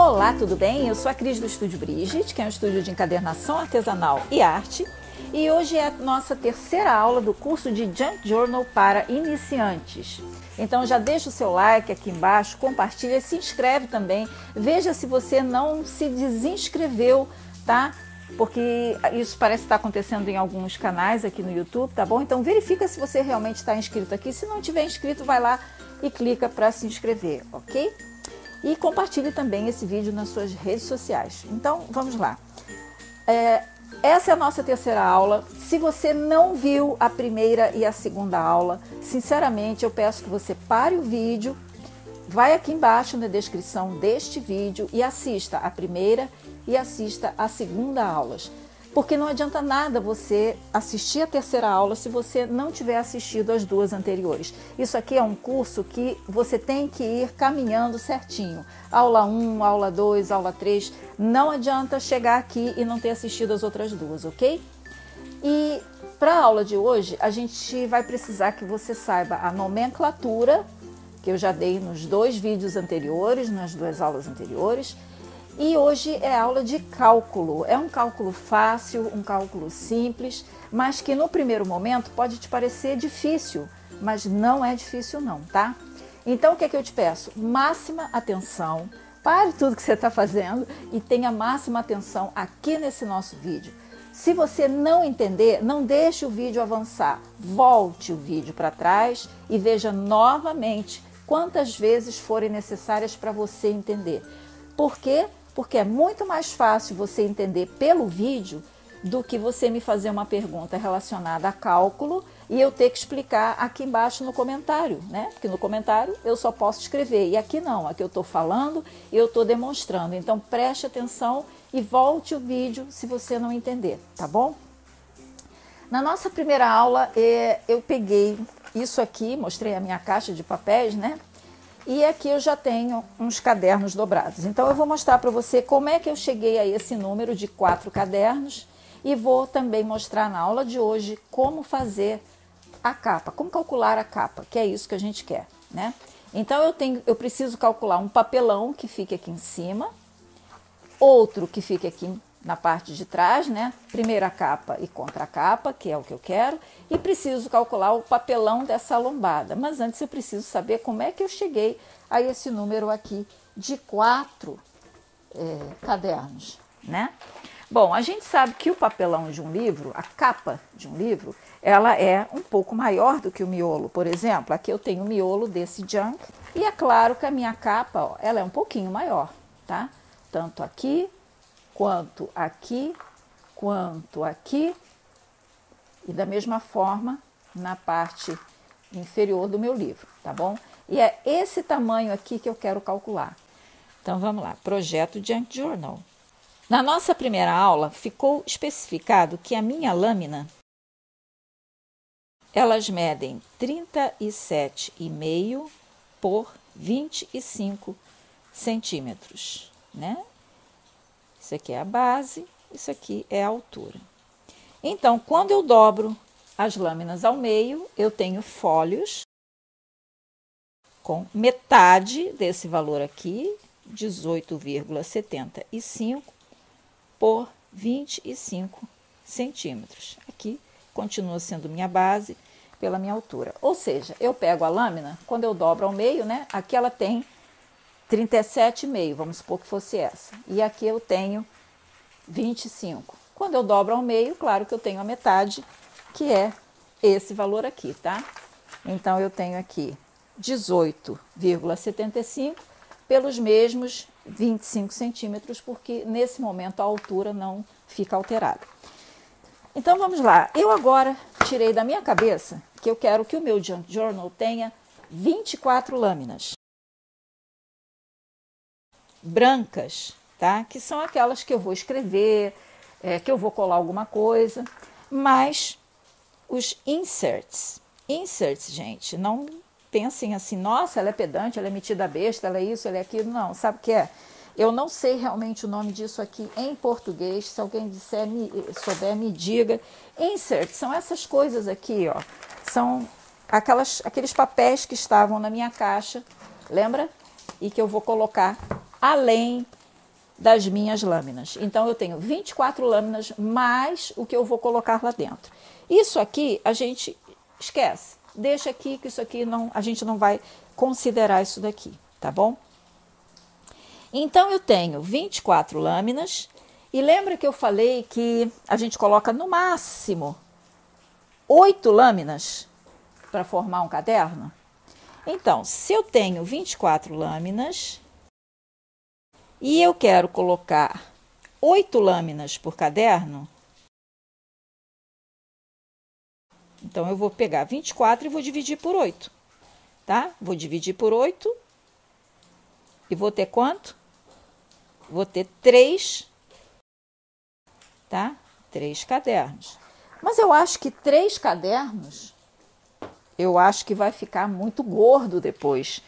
Olá, tudo bem? Eu sou a Cris do Estúdio Brigitte, que é um estúdio de encadernação artesanal e arte. E hoje é a nossa terceira aula do curso de Junk Journal para iniciantes. Então já deixa o seu like aqui embaixo, compartilha, se inscreve também. Veja se você não se desinscreveu, tá? Porque isso parece estar acontecendo em alguns canais aqui no YouTube, tá bom? Então verifica se você realmente está inscrito aqui. Se não tiver inscrito, vai lá e clica para se inscrever, ok? E compartilhe também esse vídeo nas suas redes sociais. Então, vamos lá. Essa é a nossa terceira aula. Se você não viu a primeira e a segunda aula, sinceramente, eu peço que você pare o vídeo, vai aqui embaixo na descrição deste vídeo e assista a primeira e assista a segunda aulas. Porque não adianta nada você assistir a terceira aula se você não tiver assistido as duas anteriores. Isso aqui é um curso que você tem que ir caminhando certinho. Aula 1, aula 2, aula 3. Não adianta chegar aqui e não ter assistido as outras duas, ok? E para a aula de hoje, a gente vai precisar que você saiba a nomenclatura, que eu já dei nos dois vídeos anteriores, nas duas aulas anteriores. E hoje é aula de cálculo. É um cálculo fácil, um cálculo simples, mas que no primeiro momento pode te parecer difícil, mas não é difícil não, tá? Então o que é que eu te peço? Máxima atenção, pare tudo que você está fazendo e tenha máxima atenção aqui nesse nosso vídeo. Se você não entender, não deixe o vídeo avançar. Volte o vídeo para trás e veja novamente quantas vezes forem necessárias para você entender. Por quê? Porque é muito mais fácil você entender pelo vídeo do que você me fazer uma pergunta relacionada a cálculo e eu ter que explicar aqui embaixo no comentário, né? Porque no comentário eu só posso escrever e aqui não, aqui eu estou falando e eu estou demonstrando. Então preste atenção e volte o vídeo se você não entender, tá bom? Na nossa primeira aula eu peguei isso aqui, mostrei a minha caixa de papéis, né? E aqui eu já tenho uns cadernos dobrados. Então eu vou mostrar para você como é que eu cheguei a esse número de 4 cadernos e vou também mostrar na aula de hoje como fazer a capa, como calcular a capa, que é isso que a gente quer, né? Então eu preciso calcular um papelão que fique aqui em cima, outro que fique aqui na parte de trás, né? Primeira capa e contracapa, que é o que eu quero, e preciso calcular o papelão dessa lombada. Mas antes eu preciso saber como é que eu cheguei a esse número aqui de 4 cadernos, né? Bom, a gente sabe que o papelão de um livro, a capa de um livro, ela é um pouco maior do que o miolo. Por exemplo, aqui eu tenho o miolo desse junk e é claro que a minha capa, ó, ela é um pouquinho maior, tá? Tanto aqui quanto aqui, quanto aqui, e da mesma forma na parte inferior do meu livro, tá bom? E é esse tamanho aqui que eu quero calcular. Então vamos lá, projeto Junk Journal. Na nossa primeira aula ficou especificado que a minha lâmina, elas medem 37,5 por 25 centímetros, né? Isso aqui é a base, isso aqui é a altura. Então, quando eu dobro as lâminas ao meio, eu tenho folhos com metade desse valor aqui, 18,75 por 25 centímetros. Aqui continua sendo minha base pela minha altura. Ou seja, eu pego a lâmina, quando eu dobro ao meio, né? Aqui ela tem 37,5, vamos supor que fosse essa. E aqui eu tenho 25. Quando eu dobro ao meio, claro que eu tenho a metade, que é esse valor aqui, tá? Então, eu tenho aqui 18,75 pelos mesmos 25 centímetros, porque nesse momento a altura não fica alterada. Então, vamos lá. Eu agora tirei da minha cabeça que eu quero que o meu Junk Journal tenha 24 lâminas brancas, tá? Que são aquelas que eu vou escrever, que eu vou colar alguma coisa, mas os inserts, gente, não pensem assim, nossa, ela é pedante, ela é metida besta, ela é isso, ela é aquilo, não, sabe o que é? Eu não sei realmente o nome disso aqui em português, se alguém souber, me diga. Inserts são essas coisas aqui, ó, são aqueles papéis que estavam na minha caixa, lembra? E que eu vou colocar além das minhas lâminas. Então, eu tenho 24 lâminas mais o que eu vou colocar lá dentro. Isso aqui a gente esquece. Deixa aqui, que isso aqui não, a gente não vai considerar isso daqui, tá bom? Então, eu tenho 24 lâminas. E lembra que eu falei que a gente coloca no máximo 8 lâminas para formar um caderno? Então, se eu tenho 24 lâminas e eu quero colocar 8 lâminas por caderno, então eu vou pegar 24 e vou dividir por 8, tá? Vou dividir por 8 e vou ter quanto? Vou ter 3, tá? 3 cadernos. Mas eu acho que 3 cadernos, eu acho que vai ficar muito gordo depois,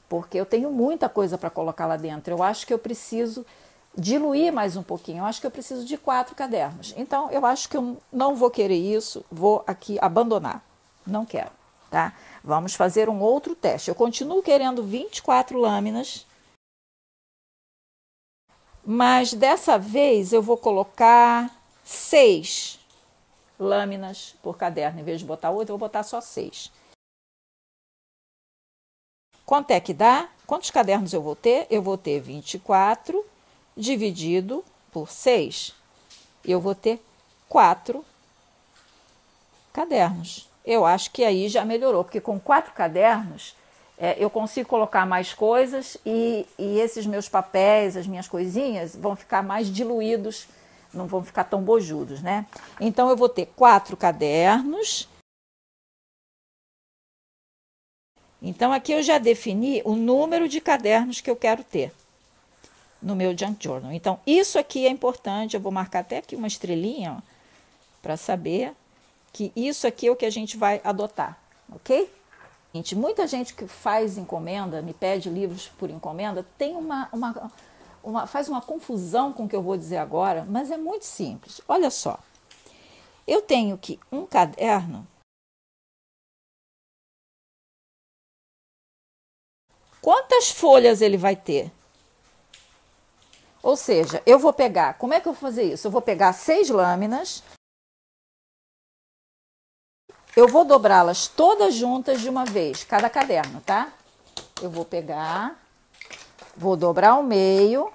porque eu tenho muita coisa para colocar lá dentro. Eu acho que eu preciso diluir mais um pouquinho. Eu acho que eu preciso de 4 cadernos. Então, eu acho que eu não vou querer isso, vou aqui abandonar. Não quero, tá? Vamos fazer um outro teste. Eu continuo querendo 24 lâminas, mas dessa vez eu vou colocar 6 lâminas por caderno. Em vez de botar 8, eu vou botar só 6. Quanto é que dá? Quantos cadernos eu vou ter? Eu vou ter 24 dividido por 6. Eu vou ter 4 cadernos. Eu acho que aí já melhorou, porque com 4 cadernos eu consigo colocar mais coisas e esses meus papéis, as minhas coisinhas, vão ficar mais diluídos, não vão ficar tão bojudos, né? Então, eu vou ter 4 cadernos. Então, aqui eu já defini o número de cadernos que eu quero ter no meu Junk Journal. Então, isso aqui é importante. Eu vou marcar até aqui uma estrelinha, para saber que isso aqui é o que a gente vai adotar, ok? Muita gente que faz encomenda, me pede livros por encomenda, tem faz uma confusão com o que eu vou dizer agora, mas é muito simples. Olha só, eu tenho que um caderno, quantas folhas ele vai ter? Ou seja, eu vou pegar, como é que eu vou fazer isso? Eu vou pegar 6 lâminas, eu vou dobrá-las todas juntas de uma vez, cada caderno, tá? Eu vou pegar, vou dobrar ao meio,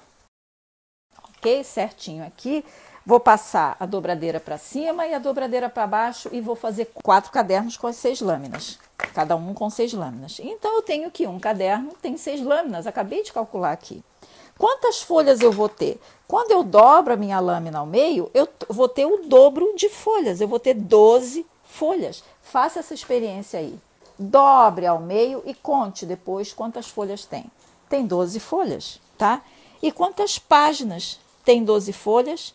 ok? Certinho aqui. Vou passar a dobradeira para cima e a dobradeira para baixo e vou fazer 4 cadernos com as 6 lâminas. Cada um com 6 lâminas. Então, eu tenho que um caderno tem 6 lâminas. Acabei de calcular aqui. Quantas folhas eu vou ter? Quando eu dobro a minha lâmina ao meio, eu vou ter o dobro de folhas. Eu vou ter 12 folhas. Faça essa experiência aí. Dobre ao meio e conte depois quantas folhas tem. Tem 12 folhas, tá? E quantas páginas tem 12 folhas?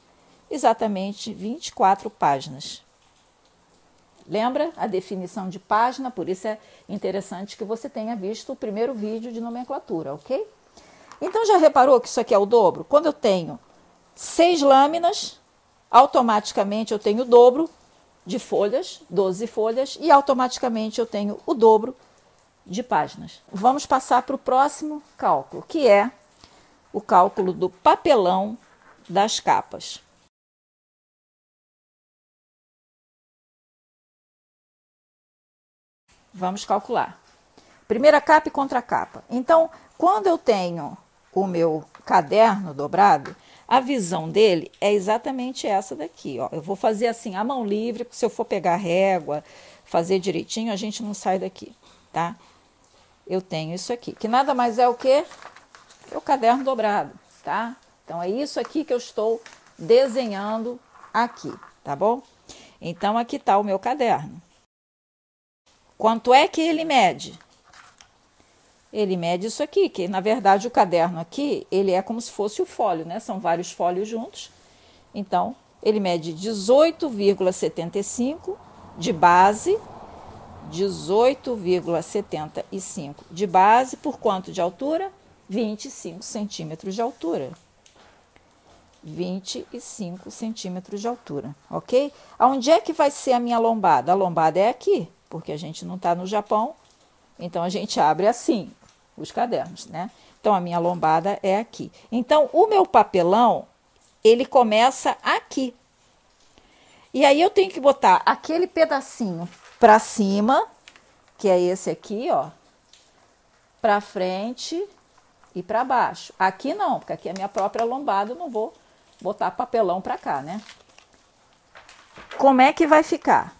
Exatamente 24 páginas. Lembra a definição de página? Por isso é interessante que você tenha visto o primeiro vídeo de nomenclatura, ok? Então, já reparou que isso aqui é o dobro? Quando eu tenho 6 lâminas, automaticamente eu tenho o dobro de folhas, 12 folhas, e automaticamente eu tenho o dobro de páginas. Vamos passar para o próximo cálculo, que é o cálculo do papelão das capas. Vamos calcular. Primeira capa e contracapa. Então, quando eu tenho o meu caderno dobrado, a visão dele é exatamente essa daqui, ó. Eu vou fazer assim, a mão livre, se eu for pegar régua, fazer direitinho, a gente não sai daqui, tá? Eu tenho isso aqui, que nada mais é o quê? É o caderno dobrado, tá? Então, é isso aqui que eu estou desenhando aqui, tá bom? Então, aqui está o meu caderno. Quanto é que ele mede? Ele mede isso aqui, que na verdade o caderno aqui, ele é como se fosse o folho, né? São vários folhos juntos. Então, ele mede 18,75 de base, 18,75 de base, por quanto de altura? 25 centímetros de altura. 25 centímetros de altura, ok? Aonde é que vai ser a minha lombada? A lombada é aqui, porque a gente não está no Japão, então a gente abre assim, os cadernos, né? Então, a minha lombada é aqui. Então, o meu papelão, ele começa aqui. E aí, eu tenho que botar aquele pedacinho para cima, que é esse aqui, ó, para frente e para baixo. Aqui não, porque aqui é a minha própria lombada, eu não vou botar papelão para cá, né? Como é que vai ficar?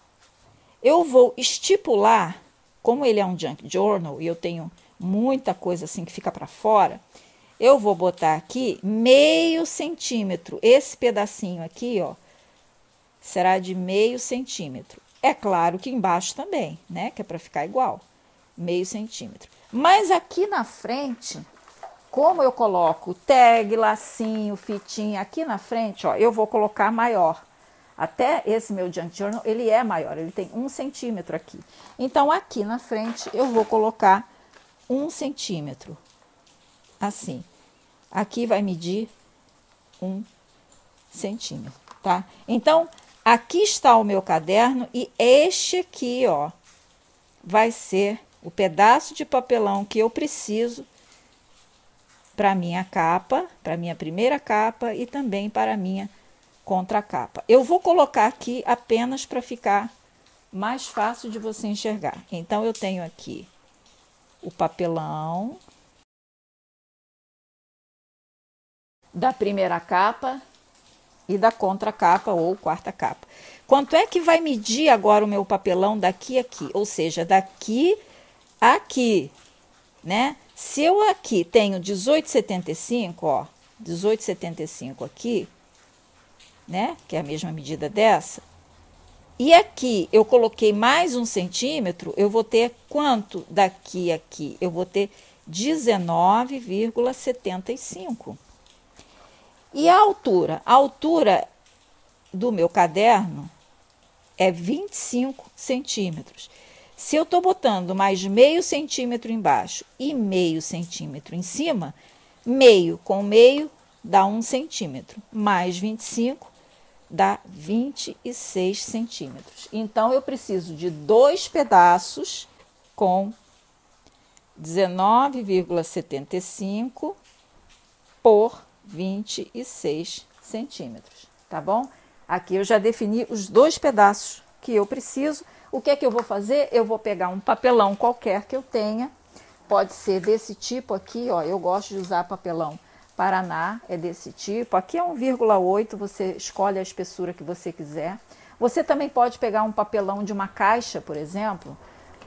Eu vou estipular, como ele é um junk journal e eu tenho muita coisa assim que fica para fora, eu vou botar aqui meio centímetro. Esse pedacinho aqui, ó, será de meio centímetro. É claro que embaixo também, né? Que é para ficar igual, meio centímetro. Mas aqui na frente, como eu coloco tag, lacinho, fitinha aqui na frente, ó, eu vou colocar maior. Até esse meu junk journal, ele é maior, ele tem 1 centímetro aqui. Então, aqui na frente, eu vou colocar 1 centímetro. Assim. Aqui vai medir 1 centímetro, tá? Então, aqui está o meu caderno e este aqui, ó, vai ser o pedaço de papelão que eu preciso para a minha capa, para a minha primeira capa e também para a minha contracapa. Eu vou colocar aqui apenas para ficar mais fácil de você enxergar. Então, eu tenho aqui o papelão da primeira capa e da contracapa ou quarta capa. Quanto é que vai medir agora o meu papelão daqui a aqui? Ou seja, daqui a aqui, né? Se eu aqui tenho 18,75, ó, 18,75 aqui, né? Que é a mesma medida dessa. E aqui eu coloquei mais 1 centímetro, eu vou ter quanto daqui a aqui? Eu vou ter 19,75. E a altura? A altura do meu caderno é 25 centímetros. Se eu estou botando mais meio centímetro embaixo e meio centímetro em cima, meio com meio dá 1 centímetro, mais 25 dá 26 centímetros. Então, eu preciso de 2 pedaços com 19,75 por 26 centímetros, tá bom? Aqui eu já defini os 2 pedaços que eu preciso. O que é que eu vou fazer? Eu vou pegar um papelão qualquer que eu tenha, pode ser desse tipo aqui, ó, eu gosto de usar papelão Paraná, é desse tipo. Aqui é 1,8, você escolhe a espessura que você quiser. Você também pode pegar um papelão de uma caixa, por exemplo.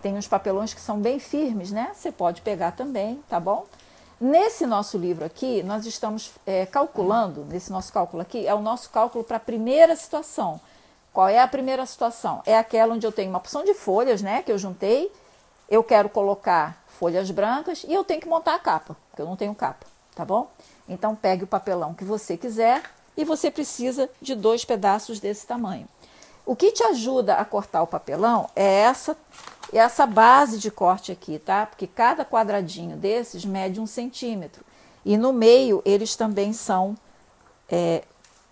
Tem uns papelões que são bem firmes, né? Você pode pegar também, tá bom? Nesse nosso livro aqui, nós estamos calculando, nesse nosso cálculo aqui, é o nosso cálculo para a primeira situação. Qual é a primeira situação? É aquela onde eu tenho uma porção de folhas, né, que eu juntei, eu quero colocar folhas brancas e eu tenho que montar a capa, porque eu não tenho capa, tá bom? Então, pegue o papelão que você quiser e você precisa de 2 pedaços desse tamanho. O que te ajuda a cortar o papelão é essa base de corte aqui, tá? Porque cada quadradinho desses mede 1 centímetro. E no meio, eles também são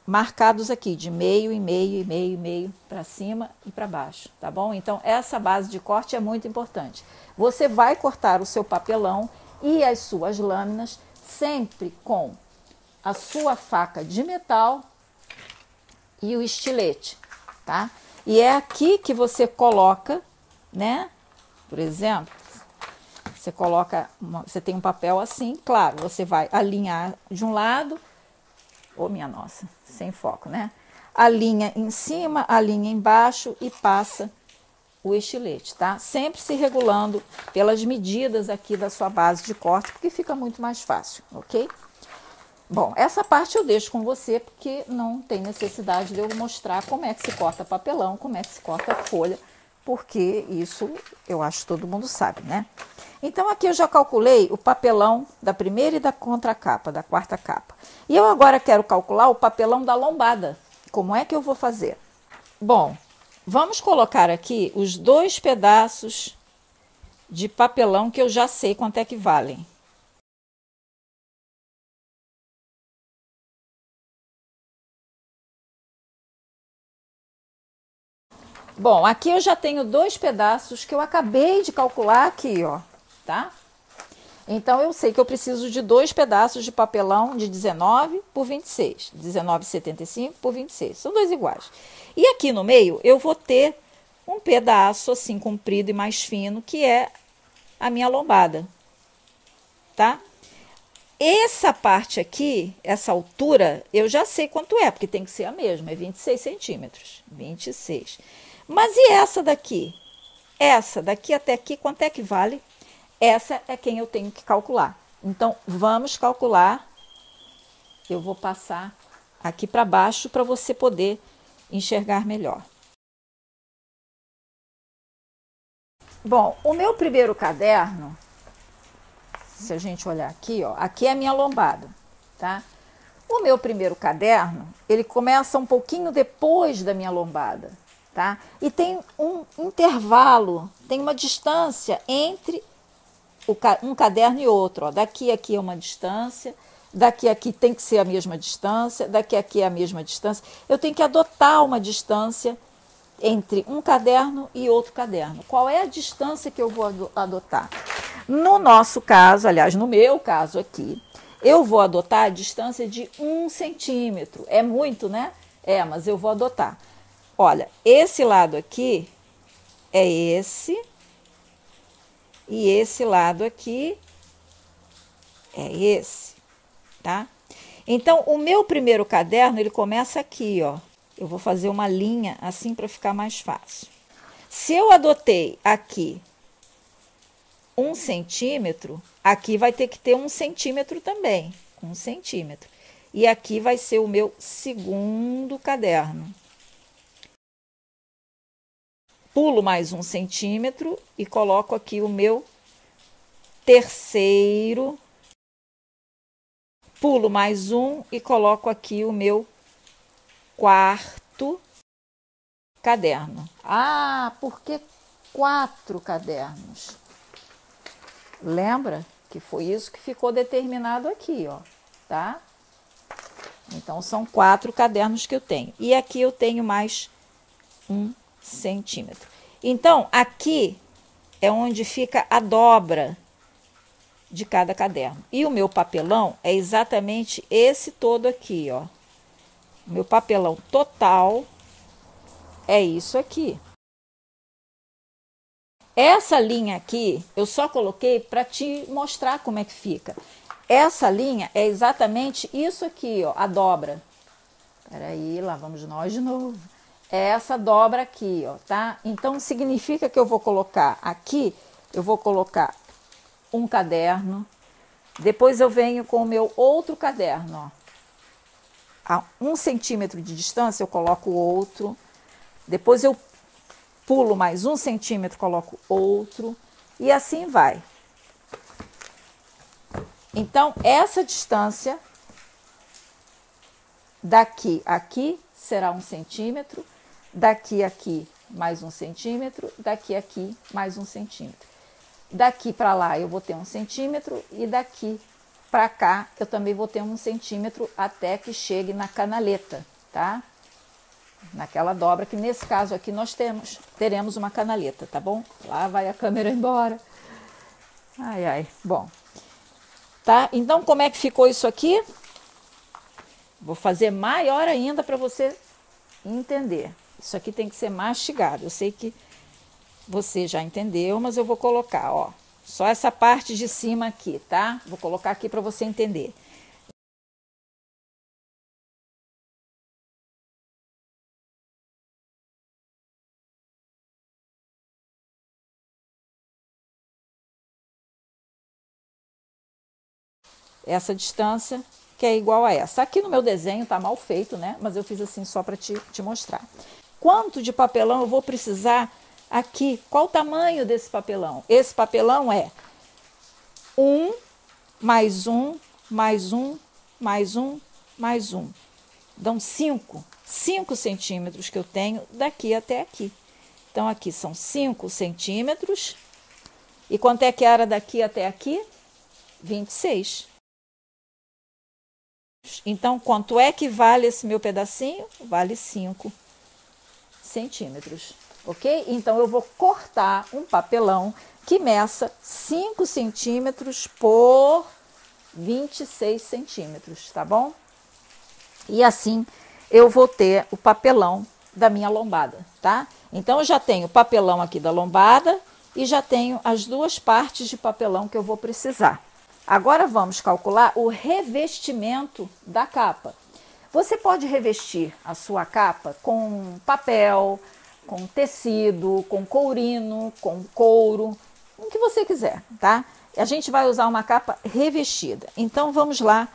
marcados aqui, de meio, e meio, e meio, e meio, para cima e para baixo, tá bom? Então, essa base de corte é muito importante. Você vai cortar o seu papelão e as suas lâminas sempre com a sua faca de metal e o estilete, tá? E é aqui que você coloca, né? Por exemplo, você coloca, você tem um papel assim, claro, você vai alinhar de um lado, minha nossa, sem foco, né? Alinha em cima, alinha embaixo e passa o estilete, tá? Sempre se regulando pelas medidas aqui da sua base de corte, porque fica muito mais fácil, ok? Bom, essa parte eu deixo com você, porque não tem necessidade de eu mostrar como é que se corta papelão, como é que se corta folha, porque isso eu acho que todo mundo sabe, né? Então, aqui eu já calculei o papelão da primeira e da contracapa, da quarta capa. E eu agora quero calcular o papelão da lombada. Como é que eu vou fazer? Bom, vamos colocar aqui os 2 pedaços de papelão que eu já sei quanto é que valem. Bom, aqui eu já tenho 2 pedaços que eu acabei de calcular aqui, ó, tá? Então, eu sei que eu preciso de 2 pedaços de papelão de 19 por 26. 19,75 por 26. São 2 iguais. E aqui no meio, eu vou ter um pedaço assim, comprido e mais fino, que é a minha lombada. Tá? Essa parte aqui, essa altura, eu já sei quanto é, porque tem que ser a mesma. É 26 centímetros. 26. Mas e essa daqui? Essa daqui até aqui, quanto é que vale? Essa é quem eu tenho que calcular. Então, vamos calcular. Eu vou passar aqui para baixo para você poder enxergar melhor. Bom, o meu primeiro caderno, se a gente olhar aqui, ó, aqui é a minha lombada, tá? O meu primeiro caderno, ele começa um pouquinho depois da minha lombada, tá? E tem um intervalo, tem uma distância entre um caderno e outro, ó. Daqui a aqui é uma distância, daqui a aqui tem que ser a mesma distância, daqui a aqui é a mesma distância. Eu tenho que adotar uma distância entre um caderno e outro caderno. Qual é a distância que eu vou adotar? No nosso caso, aliás, no meu caso aqui, eu vou adotar a distância de 1 centímetro. É muito, né? É, mas eu vou adotar. Olha, esse lado aqui é esse. E esse lado aqui é esse, tá? Então, o meu primeiro caderno, ele começa aqui, ó. Eu vou fazer uma linha assim para ficar mais fácil. Se eu adotei aqui 1 centímetro, aqui vai ter que ter 1 centímetro também. 1 centímetro. E aqui vai ser o meu segundo caderno. Pulo mais 1 centímetro e coloco aqui o meu terceiro. Pulo mais 1 e coloco aqui o meu quarto caderno. Ah, por que 4 cadernos? Lembra que foi isso que ficou determinado aqui, ó, tá? Então, são 4 cadernos que eu tenho. E aqui eu tenho mais 1 centímetro. Então, aqui é onde fica a dobra de cada caderno. E o meu papelão é exatamente esse todo aqui, ó. O meu papelão total é isso aqui. Essa linha aqui, eu só coloquei para te mostrar como é que fica. Essa linha é exatamente isso aqui, ó, a dobra. Peraí, lá vamos nós de novo. É essa dobra aqui, ó, tá? Então, significa que eu vou colocar aqui, eu vou colocar um caderno, depois eu venho com o meu outro caderno, ó. A 1 centímetro de distância eu coloco outro, depois eu pulo mais 1 centímetro, coloco outro, e assim vai. Então, essa distância daqui a aqui será 1 centímetro, daqui a aqui mais 1 centímetro, daqui a aqui mais 1 centímetro. Daqui para lá eu vou ter 1 centímetro e daqui para cá eu também vou ter 1 centímetro até que chegue na canaleta, tá? Naquela dobra que nesse caso aqui nós teremos uma canaleta, tá bom? Lá vai a câmera embora. Ai, ai, bom. Tá? Então, como é que ficou isso aqui? Vou fazer maior ainda para você entender. Isso aqui tem que ser mastigado. Eu sei que você já entendeu, mas eu vou colocar, ó, só essa parte de cima aqui, tá? Vou colocar aqui para você entender. Essa distância que é igual a essa. Aqui no meu desenho tá mal feito, né? Mas eu fiz assim só para te mostrar. Quanto de papelão eu vou precisar aqui? Qual o tamanho desse papelão? Esse papelão é 1 mais 1 mais 1 mais 1 mais 1. Dão 5 centímetros que eu tenho daqui até aqui. Então, aqui são 5 centímetros. E quanto é que era daqui até aqui? 26. Então, quanto é que vale esse meu pedacinho? Vale 5 centímetros. ok? Então, eu vou cortar um papelão que meça 5 centímetros por 26 centímetros, tá bom? E assim eu vou ter o papelão da minha lombada, tá? Então, eu já tenho o papelão aqui da lombada e já tenho as duas partes de papelão que eu vou precisar. Agora, vamos calcular o revestimento da capa. Você pode revestir a sua capa com papel, com tecido, com courino, com couro, o que você quiser, tá? A gente vai usar uma capa revestida. Então, vamos lá.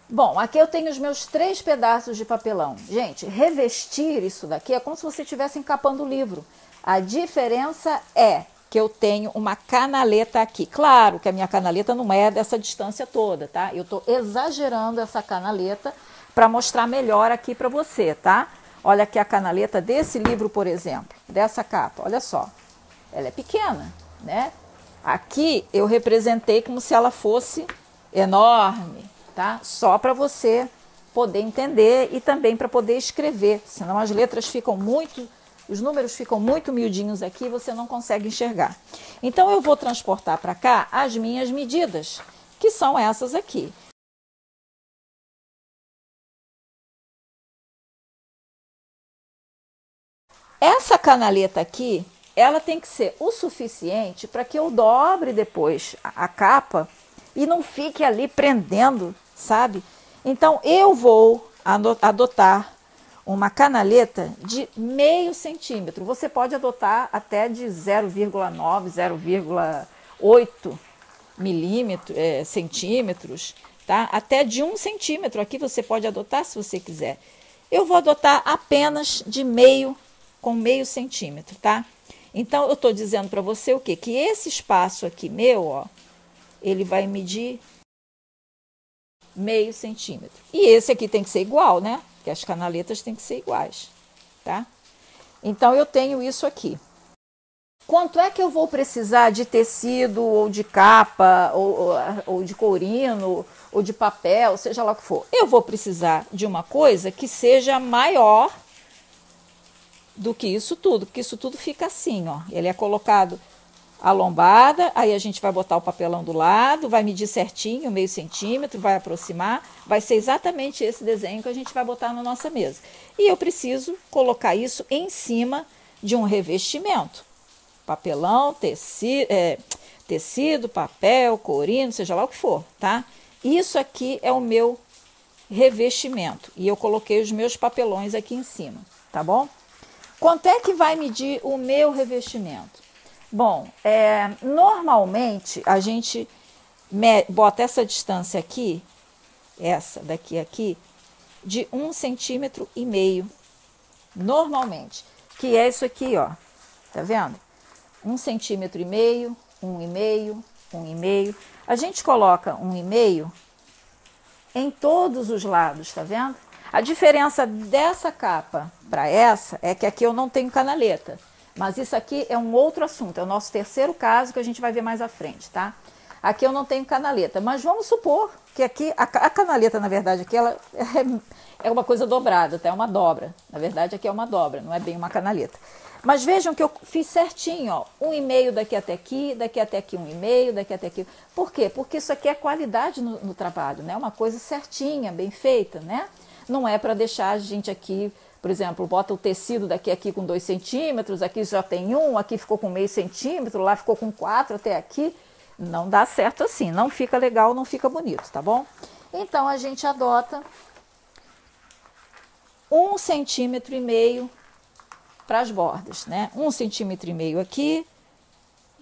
Bom, aqui eu tenho os meus 3 pedaços de papelão. Gente, revestir isso daqui é como se você estivesse encapando o livro. A diferença é que eu tenho uma canaleta aqui. Claro que a minha canaleta não é dessa distância toda, tá? Eu estou exagerando essa canaleta para mostrar melhor aqui para você, tá? Olha aqui a canaleta desse livro, por exemplo, dessa capa. Olha só, ela é pequena, né? Aqui eu representei como se ela fosse enorme, tá? Só para você poder entender e também para poder escrever, senão as letras ficam muito, os números ficam muito miudinhos aqui, você não consegue enxergar. Então eu vou transportar para cá as minhas medidas, que são essas aqui. Essa canaleta aqui, ela tem que ser o suficiente para que eu dobre depois a capa e não fique ali prendendo, sabe? Então, eu vou adotar uma canaleta de meio centímetro. Você pode adotar até de 0,9, 0,8 centímetros, tá? Até de 1 centímetro aqui você pode adotar se você quiser. Eu vou adotar apenas de com meio centímetro, tá? Então, eu estou dizendo para você o quê? Que esse espaço aqui meu, ó, ele vai medir meio centímetro. E esse aqui tem que ser igual, né? Porque as canaletas têm que ser iguais, tá? Então, eu tenho isso aqui. Quanto é que eu vou precisar de tecido, ou de capa, ou de courino, ou de papel, seja lá o que for? Eu vou precisar de uma coisa que seja maior do que isso tudo, porque isso tudo fica assim, ó. Ele é colocado a lombada, aí a gente vai botar o papelão do lado, vai medir certinho, meio centímetro, vai aproximar, vai ser exatamente esse desenho que a gente vai botar na nossa mesa. E eu preciso colocar isso em cima de um revestimento. Papelão, tecido, papel, courino, seja lá o que for, tá? Isso aqui é o meu revestimento. E eu coloquei os meus papelões aqui em cima, tá bom? Quanto é que vai medir o meu revestimento? Bom, normalmente a gente bota essa distância aqui, essa daqui aqui, de 1,5 centímetro. Normalmente, que é isso aqui, ó, tá vendo? 1,5 centímetro, 1,5, 1,5. A gente coloca 1,5 em todos os lados, tá vendo? A diferença dessa capa para essa é que aqui eu não tenho canaleta. Mas isso aqui é um outro assunto, é o nosso terceiro caso que a gente vai ver mais à frente, tá? Aqui eu não tenho canaleta, mas vamos supor que aqui, a canaleta, na verdade, aqui ela é uma coisa dobrada, tá? É uma dobra. Na verdade, aqui é uma dobra, não é bem uma canaleta. Mas vejam que eu fiz certinho, ó, 1,5 daqui até aqui 1,5, daqui até aqui. Por quê? Porque isso aqui é qualidade no trabalho, né? Uma coisa certinha, bem feita, né? Não é para deixar a gente aqui, por exemplo, bota o tecido daqui aqui com 2 centímetros, aqui já tem 1, aqui ficou com meio centímetro, lá ficou com 4 até aqui. Não dá certo assim, não fica legal, não fica bonito, tá bom? Então, a gente adota 1,5 centímetro para as bordas, né? 1,5 centímetro aqui,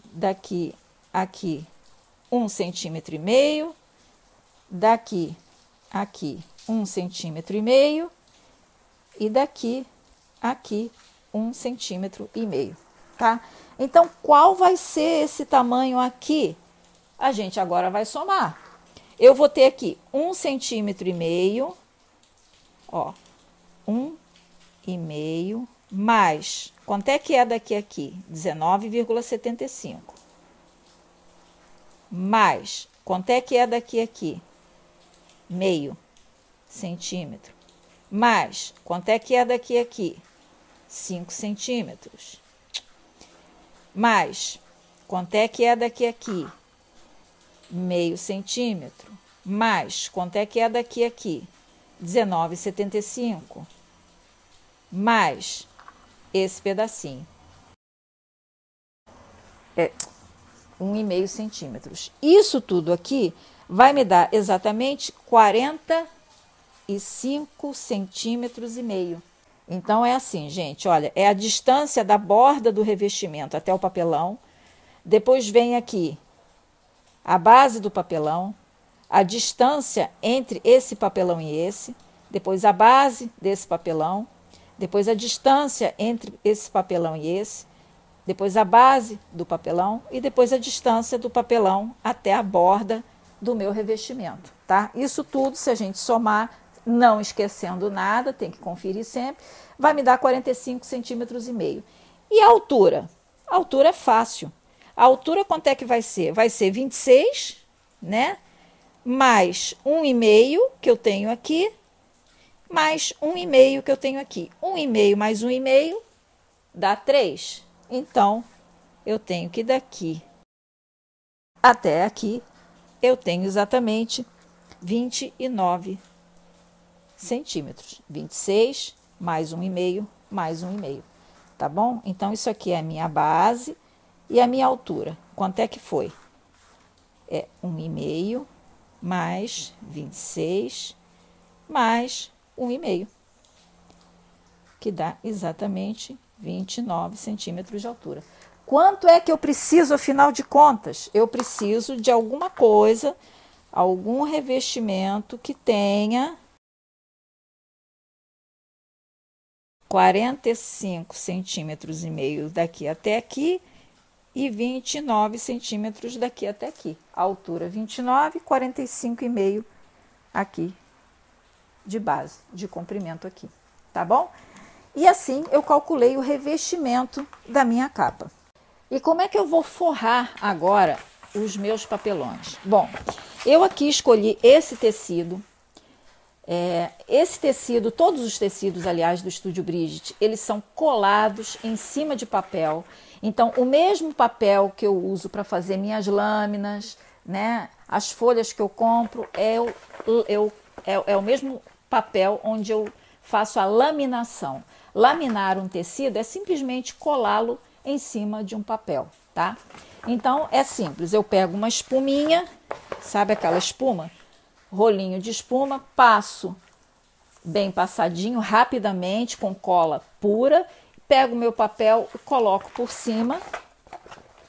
daqui aqui 1,5 centímetro, daqui aqui 1,5 centímetro e daqui aqui 1,5 centímetro, tá? Então, qual vai ser esse tamanho aqui? A gente agora vai somar. Eu vou ter aqui 1,5 centímetro, ó, 1,5 mais, quanto é que é daqui aqui? 19,75. mais, quanto é que é daqui a aqui? Meio centímetro. Mais, quanto é que é daqui a aqui? 5 centímetros. Mais, quanto é que é daqui a aqui? Meio centímetro. Mais, quanto é que é daqui a aqui? 19,75. Mais esse pedacinho. É 1,5 centímetros. Isso tudo aqui vai me dar exatamente 45 centímetros e meio. Então, é assim, gente, olha, é a distância da borda do revestimento até o papelão. Depois vem aqui a base do papelão, a distância entre esse papelão e esse, depois a base desse papelão, depois a distância entre esse papelão e esse, depois a base do papelão e depois a distância do papelão até a borda do meu revestimento, tá? Isso tudo, se a gente somar, não esquecendo nada, tem que conferir sempre, vai me dar 45 centímetros e meio. E a altura? A altura é fácil. A altura quanto é que vai ser? Vai ser 26, né? Mais 1,5 que eu tenho aqui, mais 1,5 que eu tenho aqui. 1,5 mais 1,5 dá 3. Então, eu tenho que daqui até aqui, eu tenho exatamente 29 centímetros. 26 mais 1,5 mais 1,5. Tá bom? Então, isso aqui é a minha base e a minha altura. Quanto é que foi? É 1,5 mais 26 mais 1,5, que dá exatamente 29 centímetros de altura. Quanto é que eu preciso, afinal de contas? Eu preciso de alguma coisa, algum revestimento que tenha 45 centímetros e meio daqui até aqui e 29 centímetros daqui até aqui. A altura 29, 45 e meio aqui de base, de comprimento aqui, tá bom? E assim eu calculei o revestimento da minha capa. E como é que eu vou forrar agora os meus papelões? Bom, eu aqui escolhi esse tecido. Esse tecido, todos os tecidos, aliás, do Estúdio Brigitte, eles são colados em cima de papel. Então, o mesmo papel que eu uso para fazer minhas lâminas, né? As folhas que eu compro, é o mesmo papel onde eu faço a laminação. Laminar um tecido é simplesmente colá-lo em cima de um papel, tá? Então, é simples. Eu pego uma espuminha, sabe aquela espuma? Rolinho de espuma, passo bem passadinho, rapidamente, com cola pura, pego o meu papel e coloco por cima,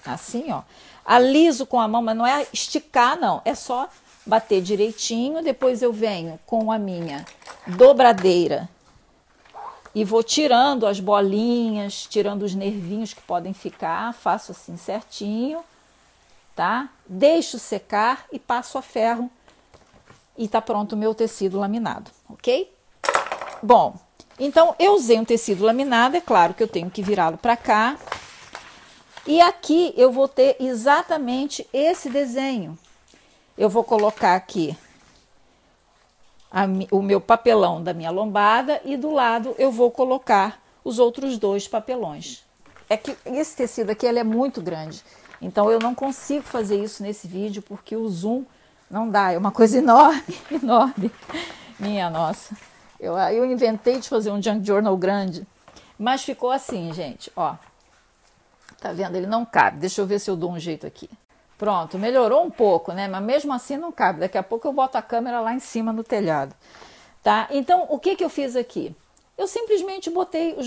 assim, ó. Aliso com a mão, mas não é esticar, não, é só bater direitinho. Depois eu venho com a minha dobradeira e vou tirando as bolinhas, tirando os nervinhos que podem ficar, faço assim certinho, tá? Deixo secar e passo a ferro e tá pronto o meu tecido laminado, ok? Bom, então eu usei um tecido laminado, é claro que eu tenho que virá-lo para cá. E aqui eu vou ter exatamente esse desenho. Eu vou colocar aqui o meu papelão da minha lombada e do lado eu vou colocar os outros dois papelões. É que esse tecido aqui ele é muito grande, então eu não consigo fazer isso nesse vídeo porque o zoom não dá, é uma coisa enorme, enorme. Minha nossa, eu inventei de fazer um junk journal grande, mas ficou assim, gente, ó. Tá vendo? Ele não cabe. Deixa eu ver se eu dou um jeito aqui. Pronto, melhorou um pouco, né? Mas mesmo assim não cabe. Daqui a pouco eu boto a câmera lá em cima no telhado, tá? Então, o que eu fiz aqui? Eu simplesmente botei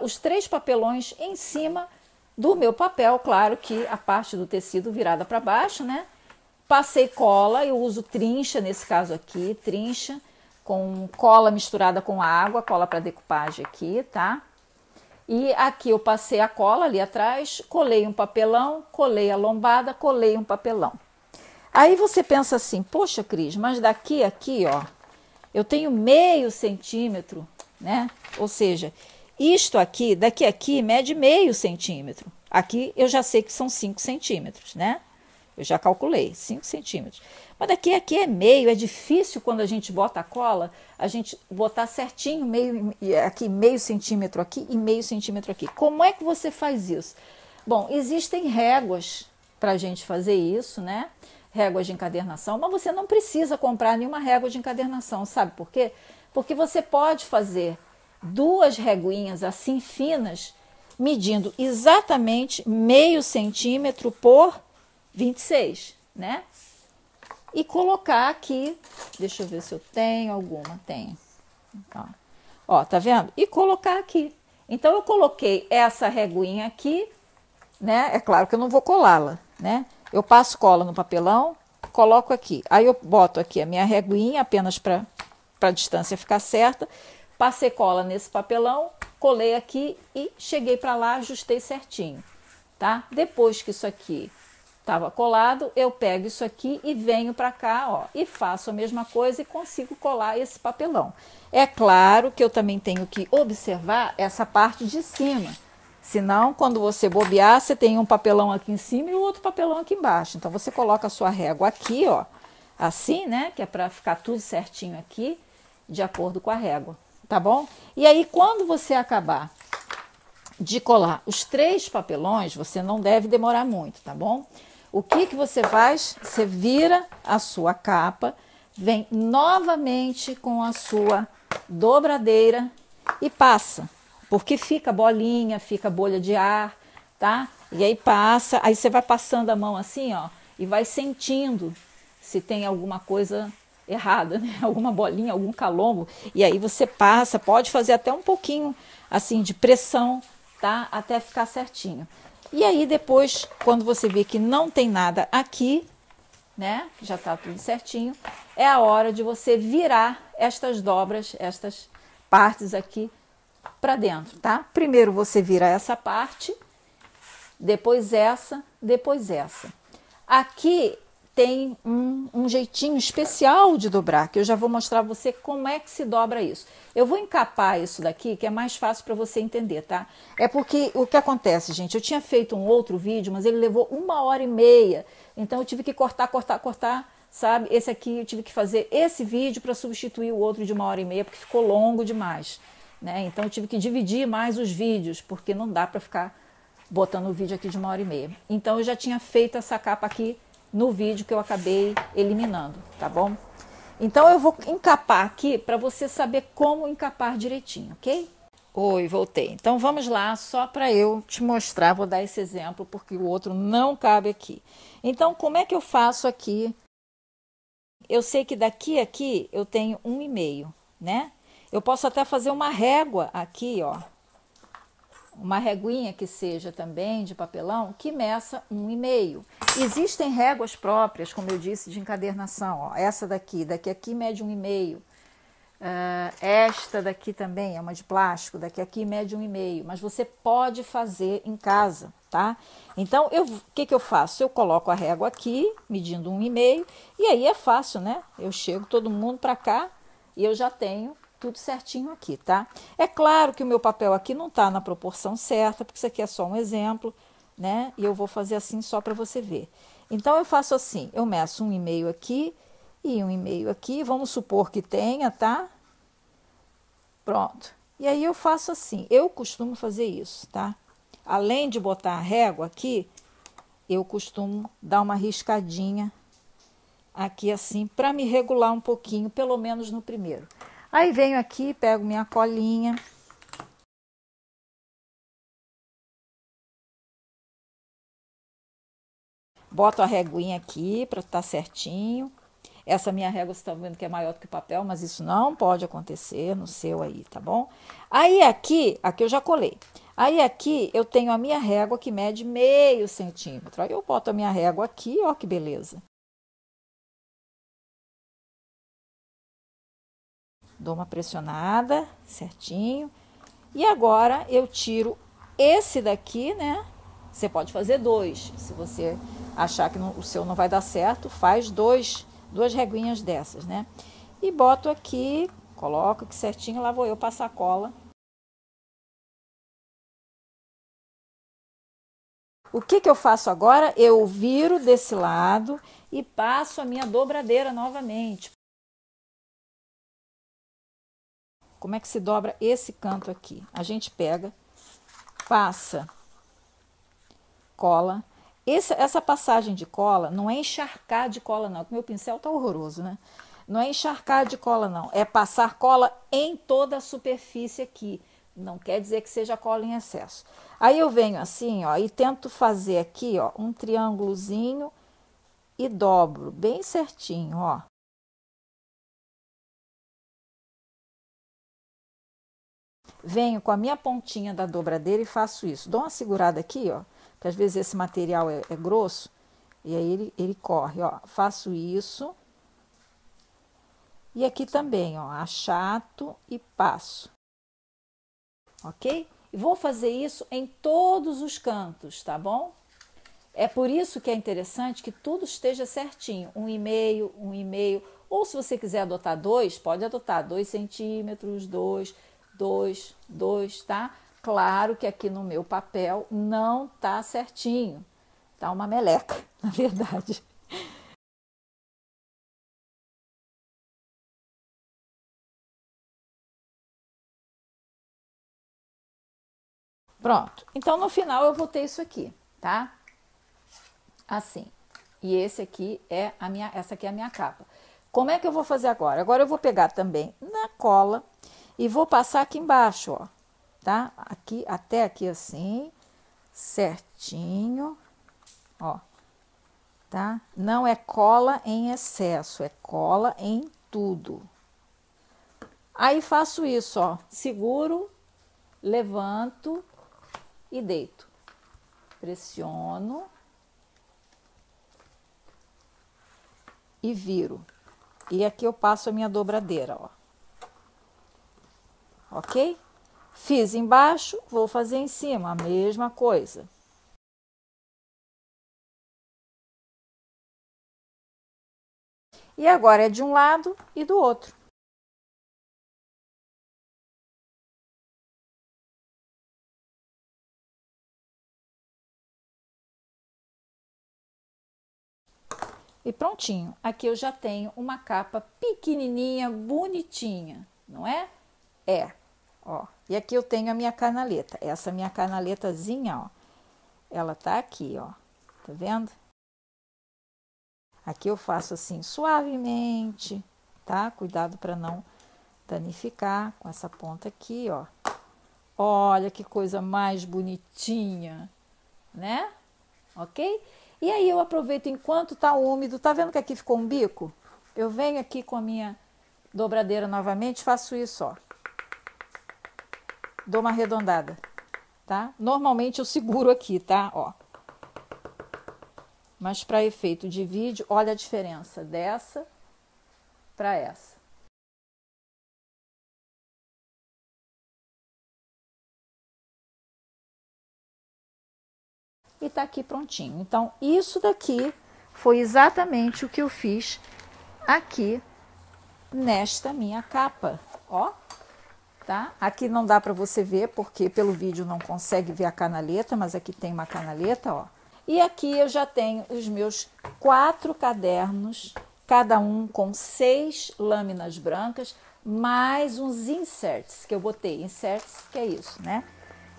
os 3 papelões em cima do meu papel. Claro que a parte do tecido virada para baixo, né? Passei cola, eu uso trincha nesse caso aqui, trincha com cola misturada com água, cola para decupagem aqui, tá? E aqui eu passei a cola ali atrás, colei um papelão, colei a lombada, colei um papelão. Aí você pensa assim, poxa, Cris, mas daqui a aqui, ó, eu tenho meio centímetro, né? Ou seja, isto aqui, daqui a aqui, mede meio centímetro. Aqui eu já sei que são 5 centímetros, né? Eu já calculei, 5 centímetros. Mas daqui aqui é meio, é difícil quando a gente bota a cola, a gente botar certinho, meio centímetro aqui e meio centímetro aqui. Como é que você faz isso? Bom, existem réguas para a gente fazer isso, né? Réguas de encadernação, mas você não precisa comprar nenhuma régua de encadernação, sabe por quê? Porque você pode fazer 2 reguinhas assim finas, medindo exatamente meio centímetro por 26, né? E colocar aqui, deixa eu ver se eu tenho alguma, tenho. Ó, tá vendo? E colocar aqui. Então eu coloquei essa reguinha aqui, né? É claro que eu não vou colá-la, né? Eu passo cola no papelão, coloco aqui. Aí eu boto aqui a minha reguinha apenas para a distância ficar certa. Passei cola nesse papelão, colei aqui e cheguei para lá, ajustei certinho, tá? Depois que isso aqui estava colado, eu pego isso aqui e venho para cá, ó, e faço a mesma coisa e consigo colar esse papelão. É claro que eu também tenho que observar essa parte de cima. Senão, quando você bobear, você tem um papelão aqui em cima e o outro papelão aqui embaixo. Então, você coloca a sua régua aqui, ó, assim, né? Que é para ficar tudo certinho aqui, de acordo com a régua, tá bom? E aí, quando você acabar de colar os 3 papelões, você não deve demorar muito, tá bom? O que que você faz? Você vira a sua capa, vem novamente com a sua dobradeira e passa. Porque fica bolinha, fica bolha de ar, tá? E aí passa, aí você vai passando a mão assim, ó, e vai sentindo se tem alguma coisa errada, né? Alguma bolinha, algum calombo. E aí você passa, pode fazer até um pouquinho assim de pressão, tá? Até ficar certinho. E aí depois, quando você vê que não tem nada aqui, né? Já tá tudo certinho, é a hora de você virar estas dobras, estas partes aqui para dentro, tá? Primeiro você vira essa parte, depois essa, depois essa. Aqui tem um jeitinho especial de dobrar, que eu já vou mostrar a você como é que se dobra isso. Eu vou encapar isso daqui, que é mais fácil para você entender, tá? É porque o que acontece, gente, eu tinha feito um outro vídeo, mas ele levou 1h30, então eu tive que cortar, sabe? Esse aqui eu tive que fazer esse vídeo para substituir o outro de 1h30, porque ficou longo demais, né? Então eu tive que dividir mais os vídeos, porque não dá para ficar botando o vídeo aqui de 1h30. Então eu já tinha feito essa capa aqui no vídeo que eu acabei eliminando, tá bom? Então eu vou encapar aqui para você saber como encapar direitinho, ok? Oi, voltei. Então vamos lá, só para eu te mostrar, vou dar esse exemplo porque o outro não cabe aqui. Então como é que eu faço aqui? Eu sei que daqui a aqui eu tenho 1,5, né? Eu posso até fazer uma régua aqui, ó. Uma reguinha que seja também de papelão, que meça 1,5. Existem réguas próprias, como eu disse, de encadernação. Ó. Essa daqui aqui mede 1,5. Esta daqui também é uma de plástico, daqui aqui mede 1,5. Mas você pode fazer em casa, tá? Então, o que eu faço? Eu coloco a régua aqui, medindo 1,5, e aí é fácil, né? Eu chego todo mundo para cá e eu já tenho tudo certinho aqui, tá? É claro que o meu papel aqui não tá na proporção certa, porque isso aqui é só um exemplo, né? E eu vou fazer assim só para você ver. Então, eu faço assim, eu meço 1,5 aqui e 1,5 aqui, vamos supor que tenha, tá? Pronto. E aí eu faço assim, eu costumo fazer isso, tá? Além de botar a régua aqui, eu costumo dar uma riscadinha aqui assim, para me regular um pouquinho, pelo menos no primeiro. Aí venho aqui, pego minha colinha. Boto a reguinha aqui para estar certinho. Essa minha régua, você está vendo que é maior do que o papel, mas isso não pode acontecer no seu aí, tá bom? Aí aqui eu já colei. Aí aqui eu tenho a minha régua que mede meio centímetro. Aí eu boto a minha régua aqui, ó que beleza. Dou uma pressionada, certinho. E agora eu tiro esse daqui, né? Você pode fazer 2. Se você achar que o seu não vai dar certo, faz 2 reguinhas dessas, né? E boto aqui, coloco aqui certinho, lá vou eu passar a cola. O que eu faço agora? Eu viro desse lado e passo a minha dobradeira novamente. Como é que se dobra esse canto aqui? A gente pega, passa, cola. Essa passagem de cola não é encharcar de cola não, porque meu pincel tá horroroso, né? Não é encharcar de cola não, é passar cola em toda a superfície aqui. Não quer dizer que seja cola em excesso. Aí eu venho assim, ó, e tento fazer aqui, ó, um triângulozinho e dobro bem certinho, ó. Venho com a minha pontinha da dobradeira e faço isso. Dou uma segurada aqui, ó, porque às vezes esse material é grosso, e aí ele corre, ó. Faço isso. E aqui também, ó, achato e passo. Ok? E vou fazer isso em todos os cantos, tá bom? É por isso que é interessante que tudo esteja certinho. 1,5, 1,5. Ou se você quiser adotar 2, pode adotar 2 centímetros, 2, 2, 2, tá? Claro que aqui no meu papel não tá certinho. Tá uma meleca, na verdade. Pronto. Então, no final, eu vou ter isso aqui, tá? Assim. E esse aqui é essa aqui é a minha capa. Como é que eu vou fazer agora? Agora eu vou pegar também na cola e vou passar aqui embaixo, ó, tá? Aqui, até aqui assim, certinho, ó, tá? Não é cola em excesso, é cola em tudo. Aí faço isso, ó, seguro, levanto e deito. Pressiono e viro. E aqui eu passo a minha dobradeira, ó. Ok? Fiz embaixo, vou fazer em cima, a mesma coisa. E agora é de um lado e do outro. E prontinho. Aqui eu já tenho uma capa pequenininha, bonitinha, não é? É, ó. E aqui eu tenho a minha canaleta. Essa minha canaletazinha, ó, ela tá aqui, ó. Tá vendo? Aqui eu faço assim suavemente, tá? Cuidado para não danificar com essa ponta aqui, ó. Olha que coisa mais bonitinha, né? Ok? E aí eu aproveito enquanto tá úmido, tá vendo que aqui ficou um bico? Eu venho aqui com a minha dobradeira novamente, faço isso, ó. Dou uma arredondada, tá? Normalmente eu seguro aqui, tá? Ó. Mas para efeito de vídeo, olha a diferença dessa para essa. E tá aqui prontinho. Então, isso daqui foi exatamente o que eu fiz aqui nesta minha capa, ó, tá? Aqui não dá para você ver, porque pelo vídeo não consegue ver a canaleta, mas aqui tem uma canaleta, ó. E aqui eu já tenho os meus 4 cadernos, cada um com 6 lâminas brancas, mais uns inserts, que eu botei. Inserts, que é isso, né?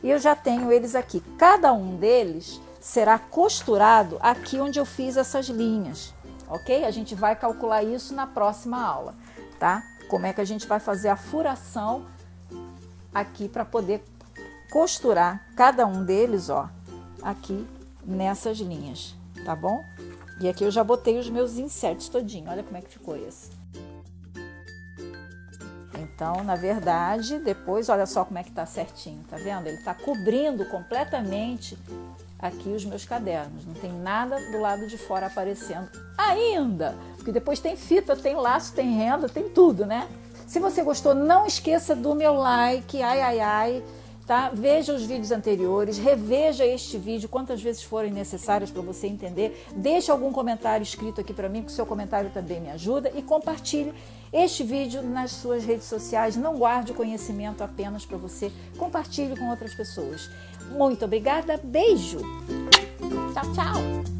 E eu já tenho eles aqui. Cada um deles será costurado aqui onde eu fiz essas linhas, ok? A gente vai calcular isso na próxima aula, tá? Como é que a gente vai fazer a furação aqui para poder costurar cada um deles, ó, aqui nessas linhas, tá bom? E aqui eu já botei os meus inserts todinho. Olha como é que ficou esse. Então, na verdade, depois, olha só como é que tá certinho, tá vendo? Ele tá cobrindo completamente aqui os meus cadernos. Não tem nada do lado de fora aparecendo ainda. Porque depois tem fita, tem laço, tem renda, tem tudo, né? Se você gostou, não esqueça do meu like, tá? Veja os vídeos anteriores, reveja este vídeo quantas vezes forem necessárias para você entender. Deixe algum comentário escrito aqui para mim, que o seu comentário também me ajuda. E compartilhe este vídeo nas suas redes sociais. Não guarde o conhecimento apenas para você. Compartilhe com outras pessoas. Muito obrigada, beijo! Tchau, tchau!